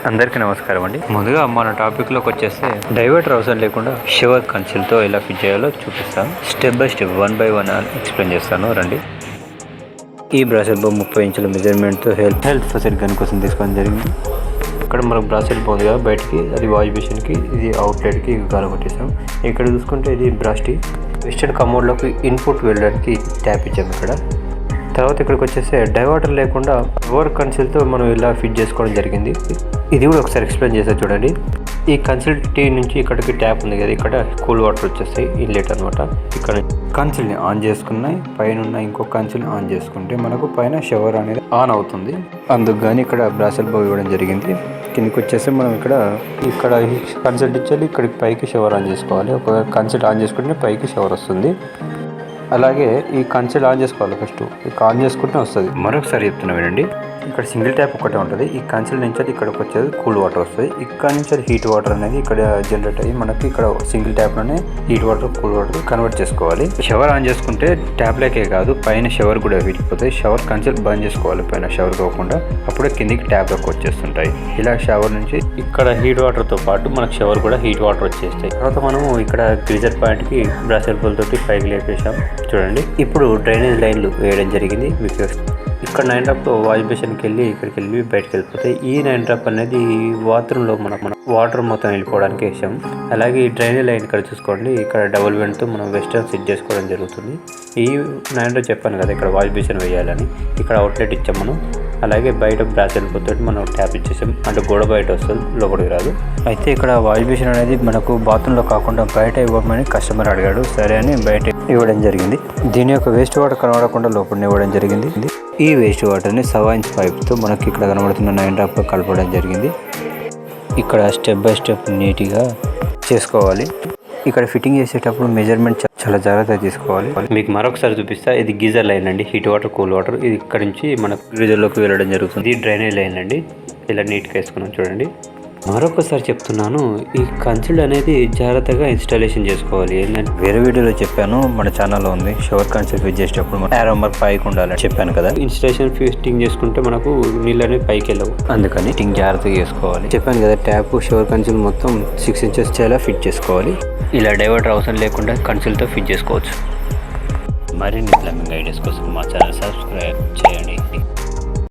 అందరికీ నమస్కారం అండి. ముందుగా మన టాపిక్లోకి వచ్చేస్తే డైవర్టర్ అవసరం లేకుండా షవర్ కన్సిల్తో ఎలా ఫిట్ చేయాలో చూపిస్తాను. Step by step 1 by 1 explain చేస్తాను. రండి. ఈ బ్రాసెట్ బో 30 ఇంచుల మెజర్మెంట్తో హెల్త్ ఫెసిలిటీ గన్ కోసం తీసుకోవడం జరిగింది. ఇక్కడ మనకు బ్రాసెట్ పోతుంది కదా బయటికి, అది వాష్ బేసిన్కి, ఇది అవుట్లెట్కి గాలి కొట్టేసాం. ఇక్కడ చూసుకుంటే ఇది బ్రాస్టీ వెస్టర్న్ కమోడ్లోకి ఇన్పుట్ వెళ్ళడానికి ట్యాప్ ఇచ్చాము. తర్వాత ఇక్కడికి వచ్చేసి డైవర్టర్ లేకుండా షవర్ కన్సిల్తో మనం ఇలా ఫిట్ చేసుకోవడం జరిగింది. ఇది కూడా ఒకసారి ఎక్స్ప్లెయిన్ చేస్తే చూడండి. ఈ కన్సిల్ టీ నుంచి ఇక్కడికి ట్యాప్ ఉంది కదా, ఇక్కడ కూల్ వాటర్ వచ్చేస్తాయి, ఇన్లెట్ అనమాట. ఇక్కడ కన్సిల్ని ఆన్ చేసుకున్నాయి, పైన ఉన్న ఇంకో కన్సిల్ని ఆన్ చేసుకుంటే మనకు పైన షవర్ అనేది ఆన్ అవుతుంది. అందుకు కానీ ఇక్కడ బ్రాసెట్ బో ఇవ్వడం జరిగింది. కిందకి వచ్చేసి మనం ఇక్కడ కన్సిల్ ఇచ్చేది ఇక్కడికి పైకి షవర్ ఆన్ చేసుకోవాలి. ఒక కన్సిల్ ఆన్ చేసుకుంటే పైకి షవర్ వస్తుంది. అలాగే ఈ కన్సిల్ ఆన్ చేసుకోవాలి. ఫస్ట్ ఆన్ చేసుకుంటే వస్తుంది. మరొకసారి చెప్తున్నా వినండి. ఇక్కడ సింగిల్ ట్యాప్ ఒకటే ఉంటుంది. ఈ కన్సిల్ నుంచి అది ఇక్కడికి వచ్చేది కూల్ వాటర్ వస్తుంది. ఇక్కడ నుంచి అది హీట్ వాటర్ అనేది ఇక్కడ జనరేట్ అయ్యి మనకి ఇక్కడ సింగిల్ ట్యాప్లోనే heat water cool water convert చేసుకోవాలి. షవర్ ఆన్ చేసుకుంటే ట్యాప్లకే కాదు, పైన షవర్ కూడా విడిపోతాయి. షవర్ కన్సిల్ బంద్ చేసుకోవాలి పైన షవర్ కాకుండా, అప్పుడే కిందికి ట్యాప్లోకి వచ్చేస్తుంటాయి. ఇలా షవర్ నుంచి ఇక్కడ హీట్ వాటర్తో పాటు మనకు షవర్ కూడా హీట్ వాటర్ వచ్చేస్తాయి. తర్వాత మనము ఇక్కడ గ్రీజర్ పాయింట్కి బ్రాసెట్ బోల్ తోటి పైకి లేపేసాం. చూడండి, ఇప్పుడు డ్రైనేజ్ లైన్లు వేయడం జరిగింది. మీకు ఇక్కడ 9 డ్రాప్ వాష్ బేసిన్కి వెళ్ళి ఇక్కడికి వెళ్ళి బయటకు వెళ్ళిపోతాయి. ఈ 9 డ్రాప్ అనేది బాత్రూంలో మన వాటర్ మొత్తం వెళ్ళిపోవడానికి వేసాం. అలాగే ఈ డ్రైనేజ్ లైన్ ఇక్కడ చూసుకోండి, ఇక్కడ డబుల్ వెంట్తో మనం వెస్టర్న్ సెట్ చేసుకోవడం జరుగుతుంది. ఈ 9 డ్రాప్ చెప్పాను కదా, ఇక్కడ వాష్ బేసిన్ వేయాలని, ఇక్కడ అవుట్లెట్ ఇచ్చాం మనం. అలాగే బయట బ్రాస్ వెళ్ళిపోతే మనం ట్యాప్ ఇచ్చేసాం, అంటే గోడ బయట వస్తుంది, లోపలికి రాదు. అయితే ఇక్కడ వాష్ బేసిన్ అనేది మనకు బాత్రూంలో కాకుండా బయట ఇవ్వమని కస్టమర్ అడిగాడు. సరే అని బయట ఇవ్వడం జరిగింది. దీని యొక్క వేస్ట్ వాటర్ కనబడకుండా లోపల ఇవ్వడం జరిగింది. ఈ వేస్ట్ వాటర్ని 7 ఇంచ్ పైప్తో మనకి ఇక్కడ కనబడుతున్న 9 డ్రాప్లో కలపడం జరిగింది. ఇక్కడ స్టెప్ బై స్టెప్ నీట్గా చేసుకోవాలి. ఇక్కడ ఫిట్టింగ్ చేసేటప్పుడు మెజర్మెంట్ చాలా జాగ్రత్తగా తీసుకోవాలి. మీకు మరొకసారి చూపిస్తా. ఇది గీజర్ లైన్ అండి, హీట్ వాటర్ కూల్ వాటర్. ఇది ఇక్కడ నుంచి మనకు గ్రీజర్లోకి వెళ్ళడం జరుగుతుంది. ఇది డ్రైనేజ్ లైన్ అండి, ఇలా నీట్గా వేసుకున్నాం చూడండి. మరొకసారి చెప్తున్నాను, ఈ కన్సిల్ అనేది జాగ్రత్తగా ఇన్స్టాలేషన్ చేసుకోవాలి. ఏంటంటే వేరే వీడియోలో చెప్పాను, మన ఛానల్లో ఉంది. షవర్ కన్సిల్ ఫిట్ చేసేటప్పుడు యారో మార్క్ పైకి ఉండాలని చెప్పాను కదా. ఇన్స్టాలేషన్ ఫిట్టింగ్ చేసుకుంటే మనకు నీళ్ళు అనేవి పైకి వెళ్ళవు, అందుకని ఫిట్టింగ్ జాగ్రత్తగా చేసుకోవాలి. చెప్పాను కదా, ట్యాప్ షవర్ కన్సిల్ మొత్తం 6 ఇంచెస్ చాలా ఫిట్ చేసుకోవాలి. ఇలా డైవర్టర్ అవసరం లేకుండా కన్సిల్తో ఫిట్ చేసుకోవచ్చు. మరిన్ని ప్లంబింగ్ ఐడియాస్ కోసం మా ఛానల్ సబ్స్క్రైబ్ చేయండి.